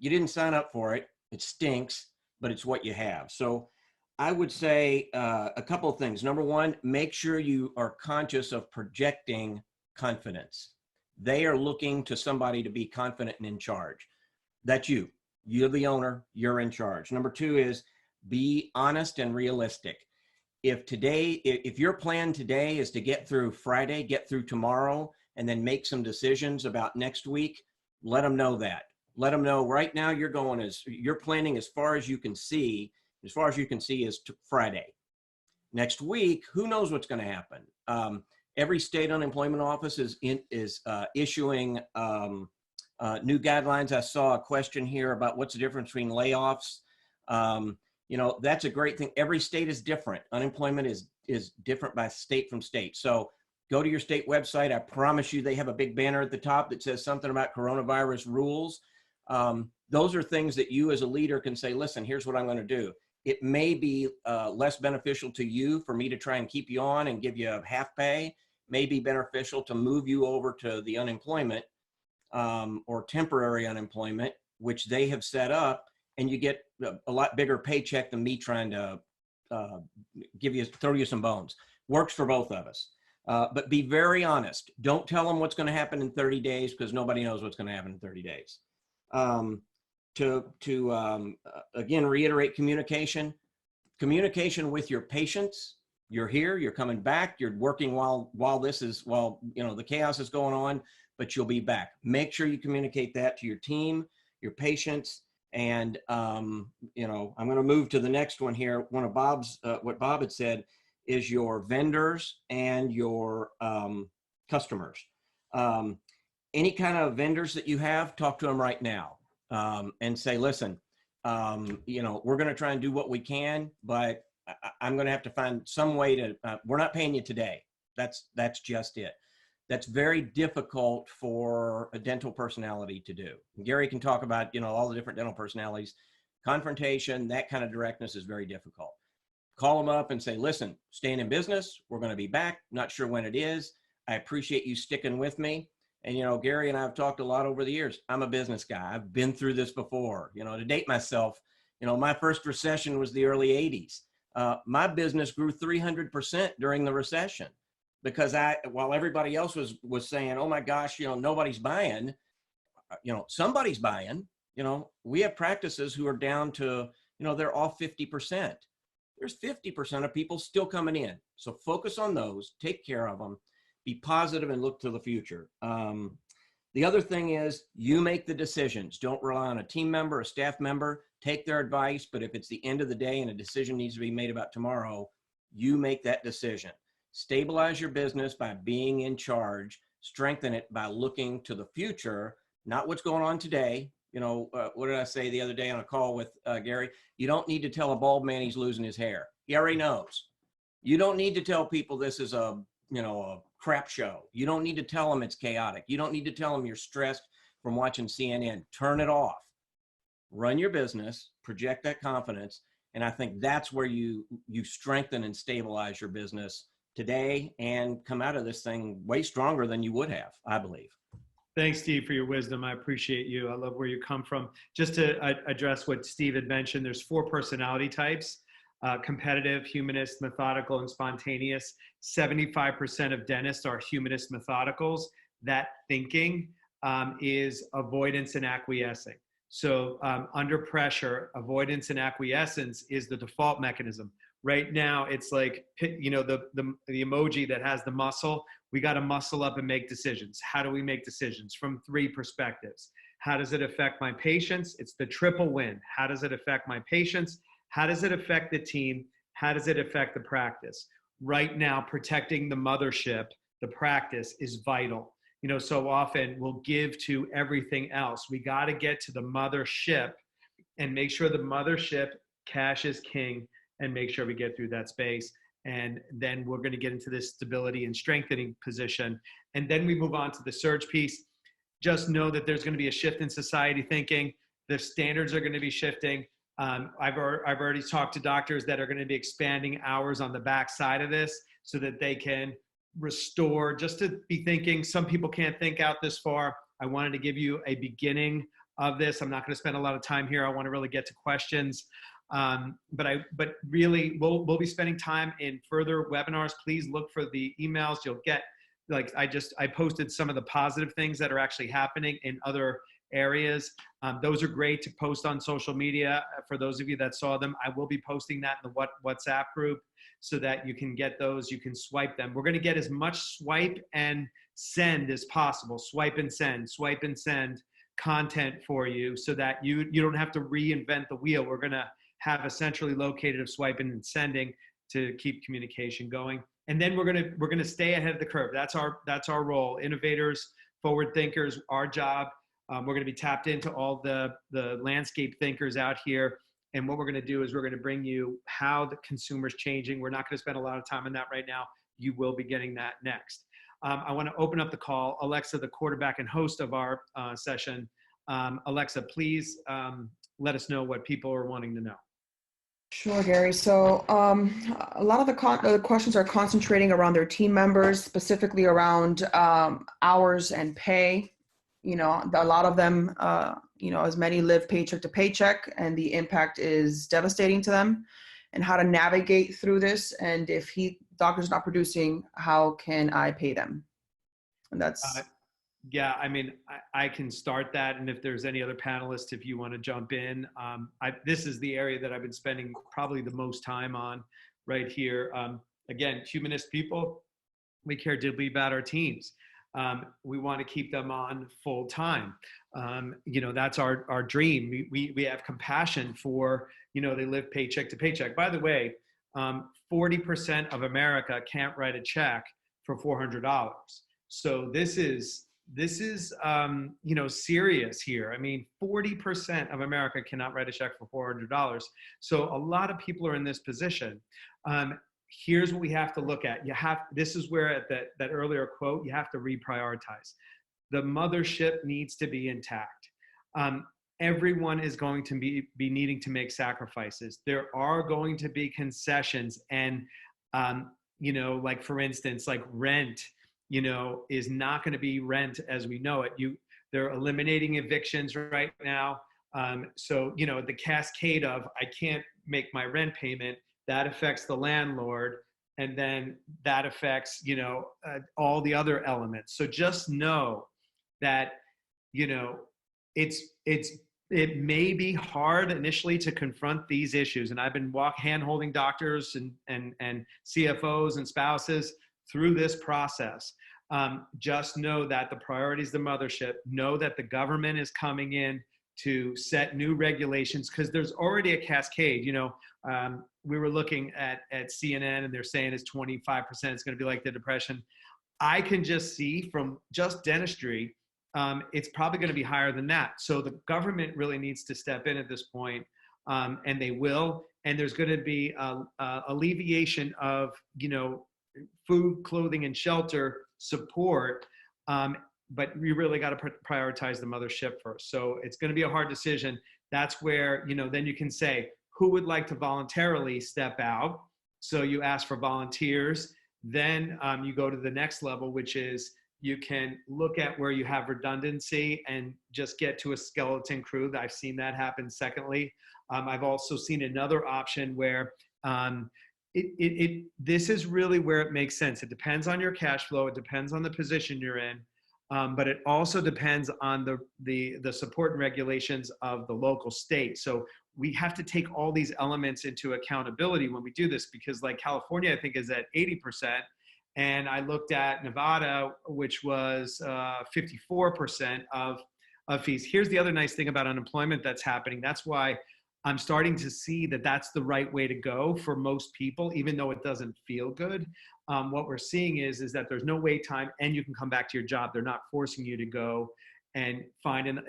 didn't sign up for it. It stinks, but it's what you have. So I would say a couple of things. Number one, make sure you are conscious of projecting confidence. They are looking to somebody to be confident and in charge. That's you. You're the owner. You're in charge. Number two is be honest and realistic. If your plan today is to get through Friday, get through tomorrow, and then make some decisions about next week, let them know that. Let them know right now you're planning as far as you can see. As far as you can see is to Friday. Next week, who knows what's going to happen? Every state unemployment office is issuing new guidelines. I saw a question here about what's the difference between layoffs. That's a great thing. Every state is different. Unemployment is different by state from state. So go to your state website. I promise you they have a big banner at the top that says something about coronavirus rules. Those are things that you as a leader can say, listen, here's what I'm going to do. It may be less beneficial to you for me to try and keep you on and give you half pay. May be beneficial to move you over to the unemployment or temporary unemployment, which they have set up, and you get a lot bigger paycheck than me trying to throw you some bones. Works for both of us. But be very honest. Don't tell them what's going to happen in 30 days because nobody knows what's going to happen in 30 days. Again, reiterate communication with your patients. You're here, you're coming back, you're working while the chaos is going on, but you'll be back. Make sure you communicate that to your team, your patients, and I'm going to move to the next one here. One of Bob's, what Bob had said is your vendors and your customers. Any kind of vendors that you have, talk to them right now and say, listen, we're going to try and do what we can, but I'm going to have to find some way to, we're not paying you today. That's just it. That's very difficult for a dental personality to do. Gary can talk about, all the different dental personalities. Confrontation, that kind of directness is very difficult. Call them up and say, listen, staying in business, we're going to be back. Not sure when it is. I appreciate you sticking with me. And, Gary and I have talked a lot over the years. I'm a business guy. I've been through this before. To date myself, my first recession was the early 80s. My business grew 300% during the recession because while everybody else was saying, oh my gosh, nobody's buying, somebody's buying. We have practices who are down to, they're off 50%. There's 50% of people still coming in. So focus on those, take care of them, be positive and look to the future. The other thing is you make the decisions. Don't rely on a team member, a staff member, take their advice. But if it's the end of the day and a decision needs to be made about tomorrow, you make that decision. Stabilize your business by being in charge, strengthen it by looking to the future, not what's going on today. What did I say the other day on a call with Gary? You don't need to tell a bald man he's losing his hair. He already knows. You don't need to tell people this is a crap show. You don't need to tell them it's chaotic. You don't need to tell them you're stressed from watching CNN. Turn it off. Run your business, project that confidence. And I think that's where you strengthen and stabilize your business today and come out of this thing way stronger than you would have, I believe. Thanks, Steve, for your wisdom. I appreciate you. I love where you come from. Just to address what Steve had mentioned, there's 4 personality types: competitive, humanist, methodical, and spontaneous. 75% of dentists are humanist methodicals. That thinking is avoidance and acquiescing. So under pressure, avoidance and acquiescence is the default mechanism. Right now, it's like, the emoji that has the muscle. We got to muscle up and make decisions. How do we make decisions? From 3 perspectives. How does it affect my patients? It's the triple win. How does it affect my patients? How does it affect the team? How does it affect the practice? Right now, protecting the mothership, the practice, is vital. So often we'll give to everything else. We got to get to the mothership and make sure the mothership, cash is king, and make sure we get through that space. And then we're going to get into this stability and strengthening position. And then we move on to the surge piece. Just know that there's going to be a shift in society thinking. The standards are going to be shifting. I've already talked to doctors that are going to be expanding hours on the back side of this so that they can restore, just to be thinking. Some people can't think out this far. I wanted to give you a beginning of this. I'm not going to spend a lot of time here. I want to really get to questions. But really we'll be spending time in further webinars. Please look for the emails. You'll get, I posted some of the positive things that are actually happening in other areas. Those are great to post on social media. For those of you that saw them, I will be posting that in the WhatsApp group so that you can get those, you can swipe them. We're going to get as much swipe and send as possible. Swipe and send content for you so that you don't have to reinvent the wheel. We're going to have a centrally located of swiping and sending to keep communication going. And then we're going to stay ahead of the curve. That's our role. Innovators, forward thinkers, our job. We're going to be tapped into all the landscape thinkers out here. And what we're going to do is we're going to bring you how the consumer's changing. We're not going to spend a lot of time on that right now. You will be getting that next. I want to open up the call. Alexa, the quarterback and host of our session, Alexa, please let us know what people are wanting to know. Sure, Gary. So a lot of the questions are concentrating around their team members, specifically around hours and pay. You know, a lot of them, you know, as many live paycheck to paycheck, and the impact is devastating to them, and how to navigate through this. And if doctor's not producing, how can I pay them? And that's... Yeah, I mean, I can start that. And if there's any other panelists, if you want to jump in, this is the area that I've been spending probably the most time on right here. Again, humanist people, we care deeply about our teams. We want to keep them on full time. You know, that's our dream. We have compassion for, you know, they live paycheck to paycheck. By the way, 40% of America can't write a check for $400. So this is you know, serious here. I mean, 40% of America cannot write a check for $400. So a lot of people are in this position. Here's what we have to look at. This is where at that earlier quote, you have to reprioritize. The mothership needs to be intact. Everyone is going to be needing to make sacrifices. There are going to be concessions, and you know, like for instance, like rent, you know, is not going to be rent as we know it. They're eliminating evictions right now. So, you know, the cascade of I can't make my rent payment, that affects the landlord. And then that affects, you know, all the other elements. So just know that, you know, it may be hard initially to confront these issues. And I've been hand-holding doctors and CFOs and spouses through this process. Just know that the priority is the mothership. Know that the government is coming in to set new regulations, because there's already a cascade. You know, we were looking at CNN, and they're saying it's 25%. It's going to be like the Depression. I can just see from just dentistry, it's probably going to be higher than that. So the government really needs to step in at this point, and they will. And there's going to be alleviation of, you know, food, clothing, and shelter support, but we really got to prioritize the mothership first. So it's going to be a hard decision. That's where, you know, then you can say, who would like to voluntarily step out? So you ask for volunteers. Then you go to the next level, which is you can look at where you have redundancy and just get to a skeleton crew. I've seen that happen. Secondly, I've also seen another option where this is really where it makes sense. It depends on your cash flow. It depends on the position you're in. But it also depends on the support and regulations of the local state. So we have to take all these elements into accountability when we do this, because like California, I think, is at 80%. And I looked at Nevada, which was 54% of fees. Here's the other nice thing about unemployment that's happening. That's why I'm starting to see that that's the right way to go for most people, even though it doesn't feel good. What we're seeing is that there's no wait time, and you can come back to your job. They're not forcing you to go and find,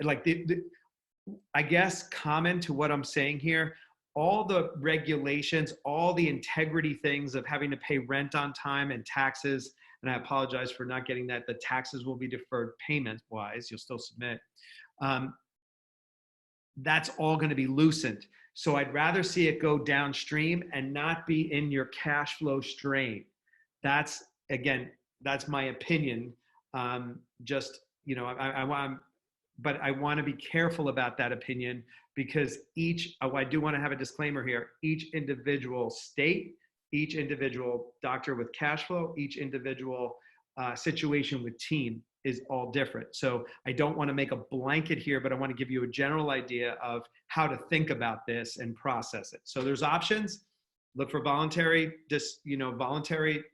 I guess, common to what I'm saying here, all the regulations, all the integrity things of having to pay rent on time and taxes, and I apologize for not getting that. The taxes will be deferred payment-wise. You'll still submit. That's all going to be loosened. So I'd rather see it go downstream and not be in your cash flow strain. That's, again, that's my opinion. Just, you know, but I want to be careful about that opinion, because I do want to have a disclaimer here. Each individual state, each individual doctor with cash flow, each individual situation with team is all different. So I don't want to make a blanket here, but I want to give you a general idea of how to think about this and process it. So there's options. Look for voluntary, voluntary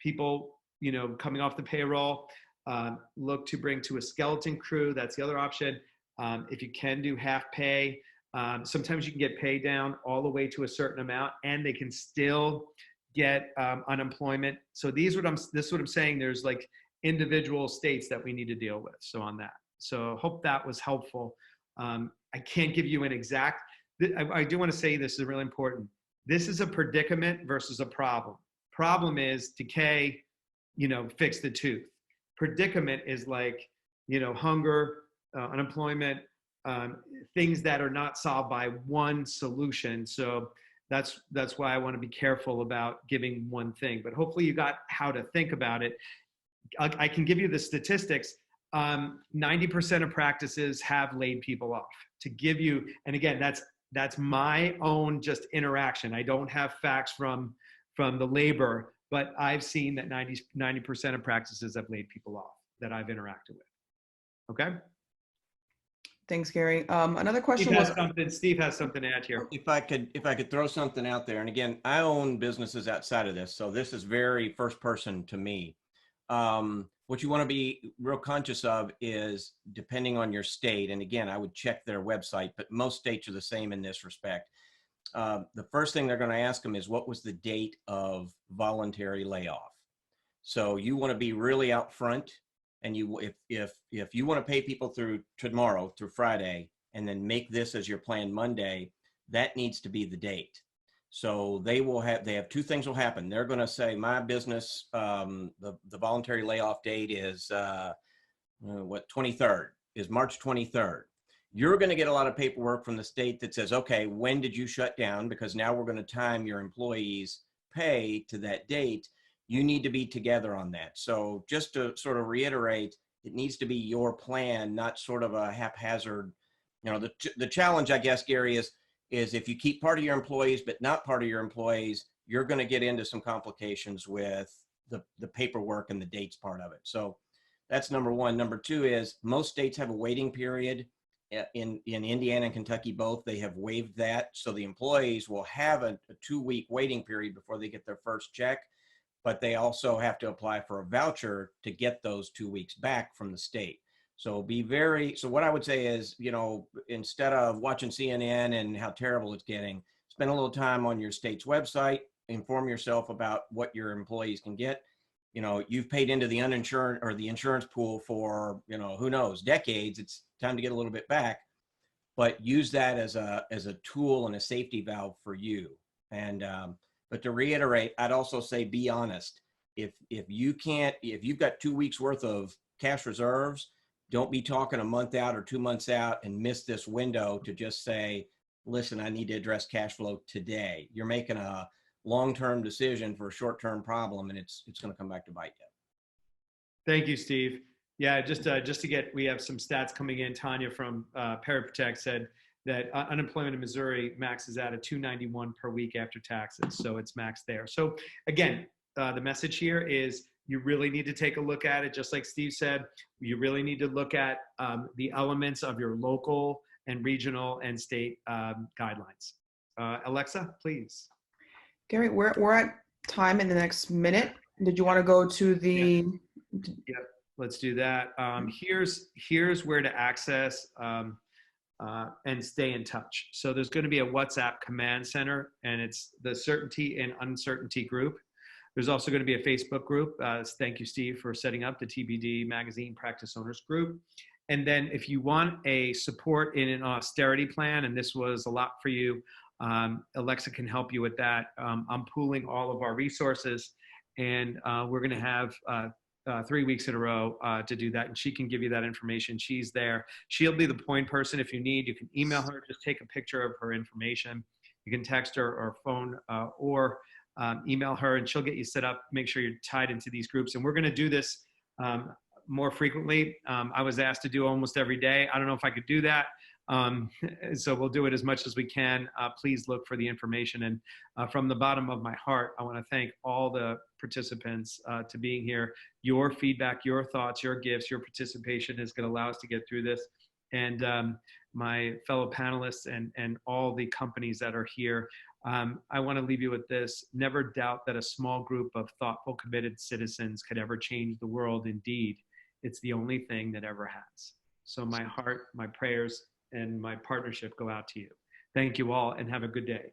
people, you know, coming off the payroll. Look to bring to a skeleton crew. That's the other option. If you can do half pay, sometimes you can get paid down all the way to a certain amount, and they can still get unemployment. So this is what I'm saying. There's like individual states that we need to deal with. So on that. So hope that was helpful. I can't give you an exact. I do want to say this is really important. This is a predicament versus a problem. Problem is decay, you know, fix the tooth. Predicament is like, you know, hunger, unemployment, things that are not solved by one solution. So that's why I want to be careful about giving one thing. But hopefully you got how to think about it. I can give you the statistics. 90% of practices have laid people off. To give you, and again, that's my own just interaction. I don't have facts from the labor, but I've seen that 90% of practices have laid people off that I've interacted with. Okay. Thanks, Gary. Another question Steve has something to add here. If I could throw something out there, and again, I own businesses outside of this, so this is very first person to me. What you want to be real conscious of is, depending on your state, and again, I would check their website, but most states are the same in this respect. The first thing they're going to ask them is, what was the date of voluntary layoff? So you want to be really out front, and if you want to pay people through tomorrow, through Friday, and then make this as your plan Monday, that needs to be the date. So they have two things will happen. They're going to say, my business, the voluntary layoff date is 23rd, is March 23rd. You're going to get a lot of paperwork from the state that says, okay, when did you shut down? Because now we're going to time your employees' pay to that date. You need to be together on that. So just to sort of reiterate, it needs to be your plan, not sort of a haphazard. You know, the challenge, I guess, Gary, is if you keep part of your employees but not part of your employees, you're going to get into some complications with the paperwork and the dates part of it. So that's number one. Number two is, most states have a waiting period. In Indiana and Kentucky both, they have waived that. So the employees will have a 2-week waiting period before they get their first check, but they also have to apply for a voucher to get those 2 weeks back from the state. So so what I would say is, you know, instead of watching CNN and how terrible it's getting, spend a little time on your state's website, inform yourself about what your employees can get. You know, you've paid into the uninsured or the insurance pool for, you know, who knows, decades. It's time to get a little bit back, but use that as a tool and a safety valve for you. And, but to reiterate, I'd also say, be honest. If you've got 2 weeks worth of cash reserves, don't be talking a month out or 2 months out and miss this window to just say, listen, I need to address cash flow today. You're making a long-term decision for a short-term problem, and it's going to come back to bite you. Thank you, Steve. Yeah, just to get, we have some stats coming in. Tanya from PerioProtect said that unemployment in Missouri maxes out at $291 per week after taxes. So it's maxed there. So again, the message here is, you really need to take a look at it. Just like Steve said, you really need to look at the elements of your local and regional and state guidelines. Alexa, please. Gary, we're at time in the next minute. Did you want to go to the? Yeah, let's do that. Here's where to access and stay in touch. So there's going to be a WhatsApp command center, and it's the certainty and uncertainty group. There's also going to be a Facebook group. Thank you, Steve, for setting up the TBD Magazine Practice Owners Group. And then if you want a support in an austerity plan, and this was a lot for you, Alexa can help you with that. I'm pooling all of our resources, and we're going to have 3 weeks in a row to do that, and she can give you that information. She's there. She'll be the point person if you need. You can email her, just take a picture of her information. You can text her or phone or email her, and she'll get you set up, make sure you're tied into these groups. And we're going to do this more frequently. I was asked to do almost every day. I don't know if I could do that. So we'll do it as much as we can. Please look for the information. And from the bottom of my heart, I want to thank all the participants to being here. Your feedback, your thoughts, your gifts, your participation is going to allow us to get through this. And my fellow panelists and all the companies that are here, I want to leave you with this. Never doubt that a small group of thoughtful, committed citizens could ever change the world. Indeed, it's the only thing that ever has. So my heart, my prayers, and my partnership go out to you. Thank you all, and have a good day.